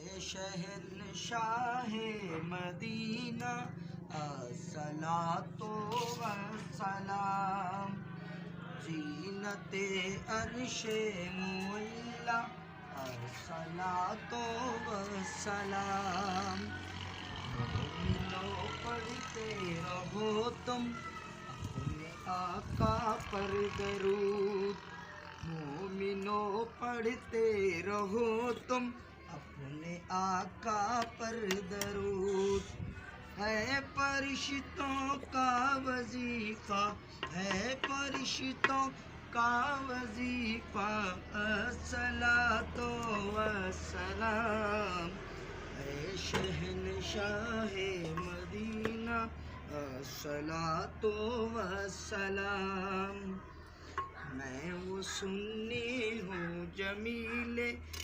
شہنشاہ مدینہ الصلاۃ والسلام، زینت عرش معلی الصلاۃ والسلام، مومنوں پڑھتے رہو تم اپنے آقا پر درود، مومنوں پڑھتے رہو تم اپنے آقا پر درود، ہے فرشتوں کا وظیفہ، ہے فرشتوں کا وظیفہ الصلاۃ والسلام، اے شہنشاہ مدینہ الصلاۃ والسلام، میں وہ سنی ہوں جمیل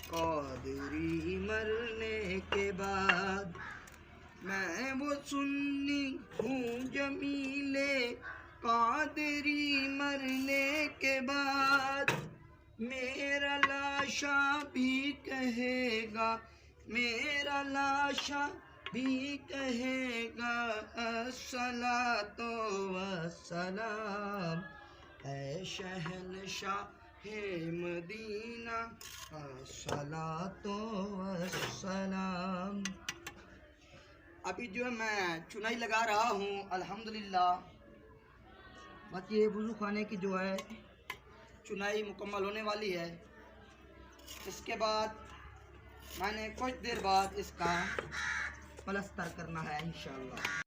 قادری مرنے کے بعد، میں وہ سنی ہوں جمیل قادری مرنے کے بعد، میرا لاشا بھی کہے گا، میرا لاشا بھی کہے گا الصلاۃ والسلام، اے شہنشاہ مدینہ الصلاۃ والسلام۔ ابھی جو ہے میں چنائی لگا رہا ہوں الحمدللہ، بس یہ وضو خانے کی جو ہے چنائی مکمل ہونے والی ہے، اس کے بعد میں نے کچھ دیر بعد اس کا پلستر کرنا ہے انشاءاللہ۔